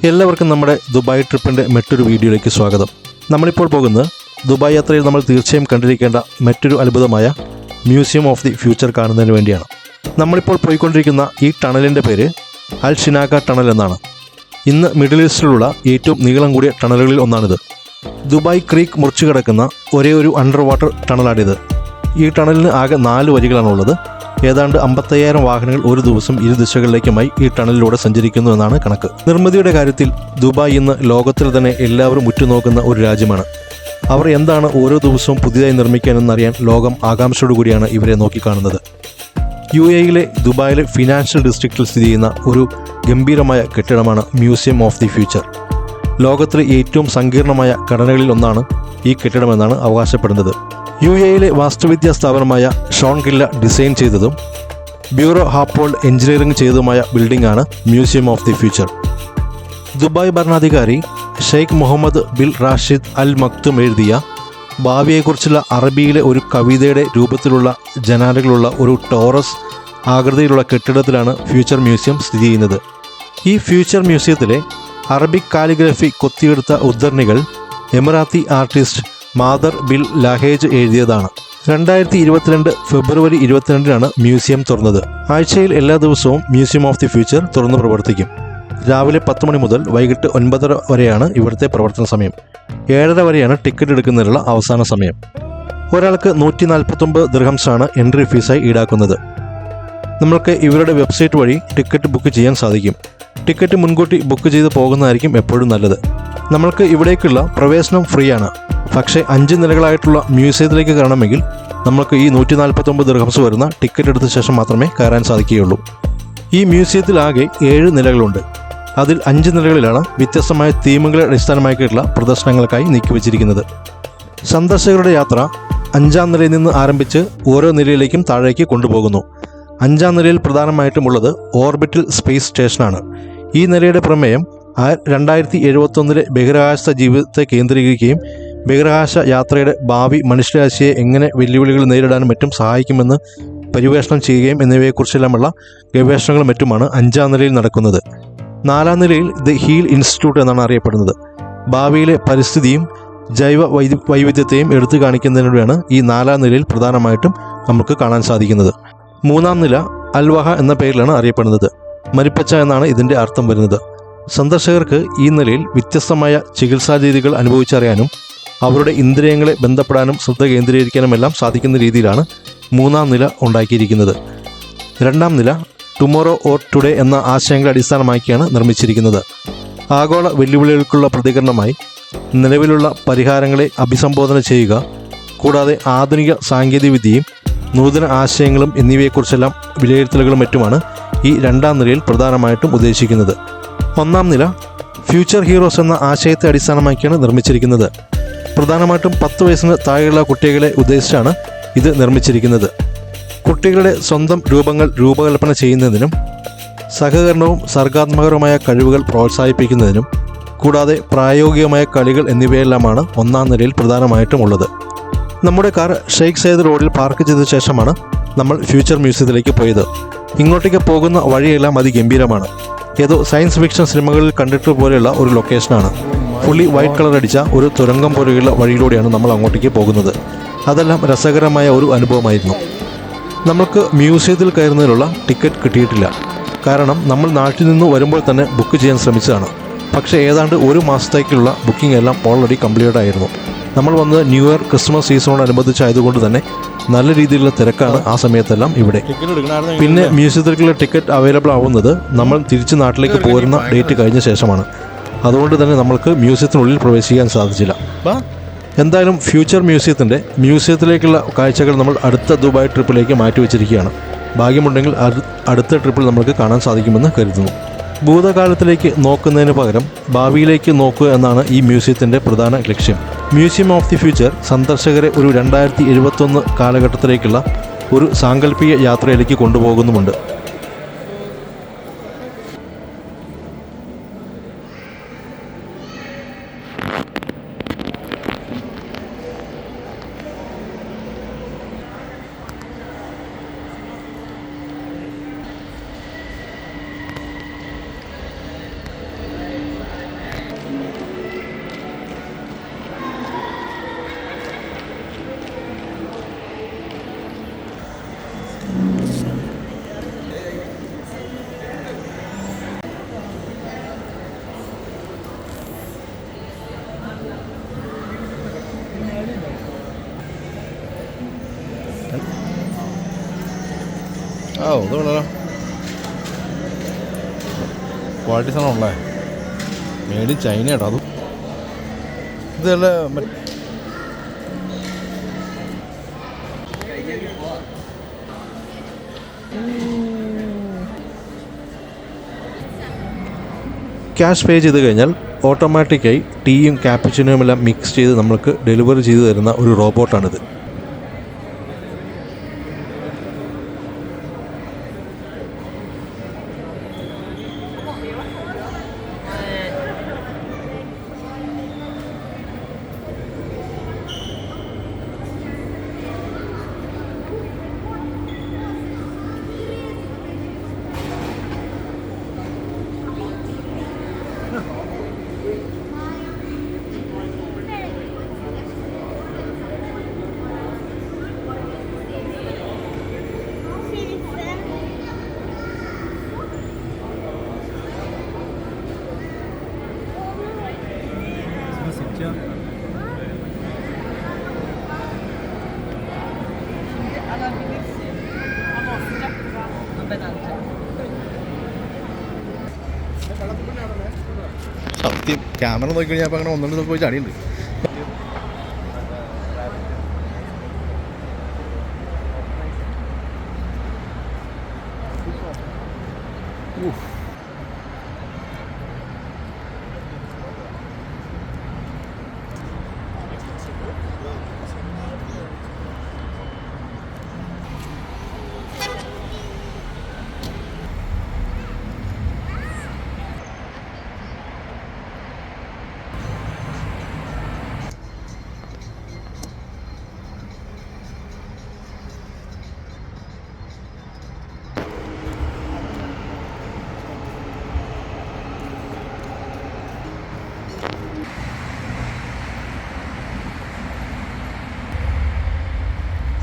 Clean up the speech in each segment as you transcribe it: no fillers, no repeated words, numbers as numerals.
എല്ലാവർക്കും നമ്മുടെ ദുബായ് ട്രിപ്പിൻ്റെ മറ്റൊരു വീഡിയോയിലേക്ക് സ്വാഗതം. നമ്മളിപ്പോൾ പോകുന്നത് ദുബായ് യാത്രയിൽ നമ്മൾ തീർച്ചയായും കണ്ടിരിക്കേണ്ട മറ്റൊരു അത്ഭുതമായ മ്യൂസിയം ഓഫ് ദി ഫ്യൂച്ചർ കാണുന്നതിന് വേണ്ടിയാണ്. നമ്മളിപ്പോൾ പോയിക്കൊണ്ടിരിക്കുന്ന ഈ ടണലിൻ്റെ പേര് അൽ ഷിനാക ടണൽ എന്നാണ്. ഇന്ന് മിഡിൽ ഈസ്റ്റിലുള്ള ഏറ്റവും നീളം കൂടിയ ടണലുകളിൽ ഒന്നാണിത്. ദുബായ് ക്രീക്ക് മുറിച്ചു കിടക്കുന്ന ഒരേ ഒരു അണ്ടർ വാട്ടർ ടണലാണിത്. ഈ ടണലിന് ആകെ 4 വരികളാണുള്ളത്. ഏതാണ്ട് 55,000 വാഹനങ്ങൾ ഒരു ദിവസം ഇരു ദിശകളിലേക്കുമായി ഈ ടണലിലൂടെ സഞ്ചരിക്കുന്നു എന്നാണ് കണക്ക്. നിർമ്മിതിയുടെ കാര്യത്തിൽ ദുബായ് ഇന്ന് ലോകത്തിൽ തന്നെ എല്ലാവരും ഉറ്റുനോക്കുന്ന ഒരു രാജ്യമാണ്. അവർ എന്താണ് ഓരോ ദിവസവും പുതിയതായി നിർമ്മിക്കാനെന്നറിയാൻ ലോകം ആകാംക്ഷയോടുകൂടിയാണ് ഇവരെ നോക്കിക്കാണുന്നത്. UAE ദുബായിലെ ഫിനാൻഷ്യൽ ഡിസ്ട്രിക്റ്റിൽ സ്ഥിതി ചെയ്യുന്ന ഒരു ഗംഭീരമായ കെട്ടിടമാണ് മ്യൂസിയം ഓഫ് ദി ഫ്യൂച്ചർ. ലോകത്തിലെ ഏറ്റവും സങ്കീർണമായ ഘടനകളിൽ ഒന്നാണ് ഈ കെട്ടിടമെന്നാണ് അവകാശപ്പെടുന്നത്. UAE വാസ്തുവിദ്യാ സ്ഥാപനമായ ഷോൺ ഗില്ല ഡിസൈൻ ചെയ്തതും ബ്യൂറോ ഹാപ്പോൾഡ് എഞ്ചിനീയറിംഗ് ചെയ്തതുമായ ബിൽഡിംഗാണ് museum of the future. Dubai ഭരണാധികാരി Sheikh Mohammed bin Rashid Al Maktoum എഴുതിയ ഭാവിയെക്കുറിച്ചുള്ള അറബിയിലെ ഒരു കവിതയുടെ രൂപത്തിലുള്ള ജനാലകളുള്ള ഒരു ടോറസ് ആകൃതിയിലുള്ള കെട്ടിടത്തിലാണ് ഫ്യൂച്ചർ മ്യൂസിയം സ്ഥിതി ചെയ്യുന്നത്. ഈ ഫ്യൂച്ചർ മ്യൂസിയത്തിലെ അറബിക് കാലിഗ്രഫി കൊത്തിയെടുത്ത ഉദ്ധരണികൾ Emirati artist Mattar bin Lahej എഴുതിയതാണ്. 2022 ഫെബ്രുവരി 22 മ്യൂസിയം തുറന്നത്. ആഴ്ചയിൽ എല്ലാ ദിവസവും മ്യൂസിയം ഓഫ് ദി ഫ്യൂച്ചർ തുറന്നു പ്രവർത്തിക്കും. രാവിലെ 10 മണി മുതൽ വൈകിട്ട് 9:30 വരെയാണ് ഇവിടുത്തെ പ്രവർത്തന സമയം. 7:30 വരെയാണ് ടിക്കറ്റ് എടുക്കുന്നതിനുള്ള അവസാന സമയം. ഒരാൾക്ക് 149 ദിർഹംസാണ് എൻട്രി ഫീസായി ഈടാക്കുന്നത്. നമ്മൾക്ക് ഇവരുടെ വെബ്സൈറ്റ് വഴി ടിക്കറ്റ് ബുക്ക് ചെയ്യാൻ സാധിക്കും. ടിക്കറ്റ് മുൻകൂട്ടി ബുക്ക് ചെയ്ത് പോകുന്നതായിരിക്കും എപ്പോഴും നല്ലത്. നമ്മൾക്ക് ഇവിടേക്കുള്ള പ്രവേശനം ഫ്രീ ആണ്. പക്ഷേ 5 നിലകളായിട്ടുള്ള മ്യൂസിയത്തിലേക്ക് കയറണമെങ്കിൽ നമുക്ക് ഈ 149 ദിർഹംസ് വരുന്ന ടിക്കറ്റ് എടുത്ത ശേഷം മാത്രമേ കയറാൻ സാധിക്കുകയുള്ളൂ. ഈ മ്യൂസിയത്തിൽ ആകെ 7 നിലകളുണ്ട്. അതിൽ 5 നിലകളിലാണ് വ്യത്യസ്തമായ തീമുകളെ അടിസ്ഥാനമാക്കിയിട്ടുള്ള പ്രദർശനങ്ങൾക്കായി നീക്കിവച്ചിരിക്കുന്നത്. സന്ദർശകരുടെ യാത്ര 5-ാം നിലയിൽ നിന്ന് ആരംഭിച്ച് ഓരോ നിലയിലേക്കും താഴേക്ക് കൊണ്ടുപോകുന്നു. 5-ാം നിലയിൽ പ്രധാനമായിട്ടുമുള്ളത് ഓർബിറ്റൽ സ്പേസ് സ്റ്റേഷനാണ്. ഈ നിലയുടെ പ്രമേയം 2071 ബഹിരാകാശ ജീവിതത്തെ കേന്ദ്രീകരിക്കുകയും ബഹിരാകാശ യാത്രയുടെ ഭാവി മനുഷ്യരാശിയെ എങ്ങനെ വെല്ലുവിളികൾ നേരിടാനും മറ്റും സഹായിക്കുമെന്ന് പര്യവേഷണം ചെയ്യുകയും എന്നിവയെക്കുറിച്ചെല്ലാമുള്ള ഗവേഷണങ്ങളും മറ്റുമാണ് 5-ാം നിലയിൽ നടക്കുന്നത്. 4-ാം നിലയിൽ ദി ഹീൽ ഇൻസ്റ്റിറ്റ്യൂട്ട് എന്നാണ് അറിയപ്പെടുന്നത്. ഭാവിയിലെ പരിസ്ഥിതിയും ജൈവ വൈവിധ്യത്തെയും എടുത്തു കാണിക്കുന്നതിലൂടെയാണ് ഈ 4-ാം നിലയിൽ പ്രധാനമായിട്ടും നമുക്ക് കാണാൻ സാധിക്കുന്നത്. 3-ാം നില അൽവഹ എന്ന പേരിലാണ് അറിയപ്പെടുന്നത്. മരിപ്പച്ച എന്നാണ് ഇതിൻ്റെ അർത്ഥം വരുന്നത്. സന്ദർശകർക്ക് ഈ നിലയിൽ വ്യത്യസ്തമായ ചികിത്സാ രീതികൾ അനുഭവിച്ചറിയാനും അവരുടെ ഇന്ദ്രിയങ്ങളെ ബന്ധപ്പെടാനും ശ്രദ്ധ കേന്ദ്രീകരിക്കാനുമെല്ലാം സാധിക്കുന്ന രീതിയിലാണ് 3-ാം നില ഉണ്ടാക്കിയിരിക്കുന്നത്. 2-ാം നില ടുമോറോ ഓർ ടുഡേ എന്ന ആശയങ്ങളെ അടിസ്ഥാനമാക്കിയാണ് നിർമ്മിച്ചിരിക്കുന്നത്. ആഗോള വെല്ലുവിളികൾക്കുള്ള പ്രതികരണമായി നിലവിലുള്ള പരിഹാരങ്ങളെ അഭിസംബോധന ചെയ്യുക, കൂടാതെ ആധുനിക സാങ്കേതികവിദ്യയും നൂതന ആശയങ്ങളും എന്നിവയെക്കുറിച്ചെല്ലാം വിലയിരുത്തലുകളും മറ്റുമാണ് ഈ 2-ാം നിലയിൽ പ്രധാനമായിട്ടും ഉദ്ദേശിക്കുന്നത്. 1-ാം നില ഫ്യൂച്ചർ ഹീറോസ് എന്ന ആശയത്തെ അടിസ്ഥാനമാക്കിയാണ് നിർമ്മിച്ചിരിക്കുന്നത്. പ്രധാനമായിട്ടും 10 വയസ്സിന് താഴെയുള്ള കുട്ടികളെ ഉദ്ദേശിച്ചാണ് ഇത് നിർമ്മിച്ചിരിക്കുന്നത്. കുട്ടികളുടെ സ്വന്തം രൂപങ്ങൾ രൂപകൽപ്പന ചെയ്യുന്നതിനും സഹകരണവും സർഗാത്മകരമായ കഴിവുകൾ പ്രോത്സാഹിപ്പിക്കുന്നതിനും കൂടാതെ പ്രായോഗികമായ കളികൾ എന്നിവയെല്ലാമാണ് 1-ാം നിലയിൽ പ്രധാനമായിട്ടും ഉള്ളത്. നമ്മുടെ കാർ ഷെയ്ഖ് സയ്യിദ് റോഡിൽ പാർക്ക് ചെയ്ത ശേഷമാണ് നമ്മൾ ഫ്യൂച്ചർ മ്യൂസിയത്തിലേക്ക് പോയത്. ഇങ്ങോട്ടേക്ക് പോകുന്ന വഴിയെല്ലാം അതിഗംഭീരമാണ്. ഏതോ സയൻസ് ഫിക്ഷൻ സിനിമകളിൽ കണ്ടിട്ട് പോലെയുള്ള ഒരു ലൊക്കേഷനാണ്. ഫുള്ളി വൈറ്റ് കളർ അടിച്ച ഒരു തുരങ്കം പോലെയുള്ള വഴിയിലൂടെയാണ് നമ്മൾ അങ്ങോട്ടേക്ക് പോകുന്നത്. അതെല്ലാം രസകരമായ ഒരു അനുഭവമായിരുന്നു. നമുക്ക് മ്യൂസിയത്തിൽ കയറുന്നതിനുള്ള ടിക്കറ്റ് കിട്ടിയിട്ടില്ല. കാരണം നമ്മൾ നാട്ടിൽ നിന്ന് വരുമ്പോൾ തന്നെ ബുക്ക് ചെയ്യാൻ ശ്രമിച്ചതാണ്. പക്ഷേ ഏതാണ്ട് 1 മാസത്തേക്കുള്ള ബുക്കിംഗ് എല്ലാം ഓൾറെഡി കംപ്ലീറ്റ് ആയിരുന്നു. നമ്മൾ വന്നത് ന്യൂ ഇയർ ക്രിസ്മസ് സീസണോടനുബന്ധിച്ചായതുകൊണ്ട് തന്നെ നല്ല രീതിയിലുള്ള തിരക്കാണ് ആ സമയത്തെല്ലാം ഇവിടെ. പിന്നെ മ്യൂസിയത്തിലേക്കുള്ള ടിക്കറ്റ് അവൈലബിൾ ആവുന്നത് നമ്മൾ തിരിച്ച് നാട്ടിലേക്ക് പോരുന്ന ഡേറ്റ് കഴിഞ്ഞ ശേഷമാണ്. അതുകൊണ്ട് തന്നെ നമ്മൾക്ക് മ്യൂസിയത്തിനുള്ളിൽ പ്രവേശിക്കാൻ സാധിച്ചില്ല. എന്തായാലും ഫ്യൂച്ചർ മ്യൂസിയത്തിലേക്കുള്ള കാഴ്ചകൾ നമ്മൾ അടുത്ത ദുബായ് ട്രിപ്പിലേക്ക് മാറ്റിവെച്ചിരിക്കുകയാണ്. ഭാഗ്യമുണ്ടെങ്കിൽ അടുത്ത ട്രിപ്പിൽ നമുക്ക് കാണാൻ സാധിക്കുമെന്ന് കരുതുന്നു. ഭൂതകാലത്തിലേക്ക് നോക്കുന്നതിന് പകരം ഭാവിയിലേക്ക് നോക്കുക എന്നാണ് ഈ മ്യൂസിയത്തിൻ്റെ പ്രധാന ലക്ഷ്യം. മ്യൂസിയം ഓഫ് ദി ഫ്യൂച്ചർ സന്ദർശകരെ ഒരു 2071 കാലഘട്ടത്തിലേക്കുള്ള ഒരു സാങ്കല്പിക യാത്രയിലേക്ക് കൊണ്ടുപോകുന്നുമുണ്ട്. ഇത് കൊള്ളാലോ, ക്വാളിറ്റി സാധനമുള്ളേ, മേഡ് ഇൻ ചൈന കേട്ടോ. അതും ഇതല്ല ക്യാഷ് പേ ചെയ്ത് കഴിഞ്ഞാൽ ഓട്ടോമാറ്റിക്കായി ടീയും ക്യാപ്പച്ചിനോയും എല്ലാം മിക്സ് ചെയ്ത് നമ്മൾക്ക് ഡെലിവറി ചെയ്തു തരുന്ന ഒരു റോബോട്ടാണിത്. സത്യം ക്യാമറ നോക്കി കഴിഞ്ഞാൽ അങ്ങനെ ഒന്നുകൊണ്ട് പോയി ചാടിയുണ്ട്.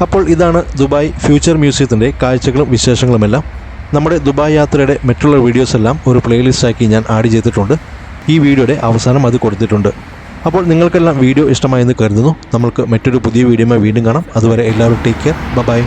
അപ്പോൾ ഇതാണ് ദുബായ് ഫ്യൂച്ചർ മ്യൂസിയത്തിൻ്റെ കാഴ്ചകളും വിശേഷങ്ങളുമെല്ലാം. നമ്മുടെ ദുബായ് യാത്രയുടെ മറ്റുള്ള വീഡിയോസ് എല്ലാം ഒരു പ്ലേലിസ്റ്റാക്കി ഞാൻ ആഡ് ചെയ്തിട്ടുണ്ട്. ഈ വീഡിയോയുടെ അവസാനം അത് കൊടുത്തിട്ടുണ്ട്. അപ്പോൾ നിങ്ങൾക്കെല്ലാം വീഡിയോ ഇഷ്ടമായെന്ന് കരുതുന്നു. നമ്മൾക്ക് മറ്റൊരു പുതിയ വീഡിയോയുമായി വീണ്ടും കാണാം. അതുവരെ എല്ലാവരും ടേക്ക് കെയർ. ബൈ.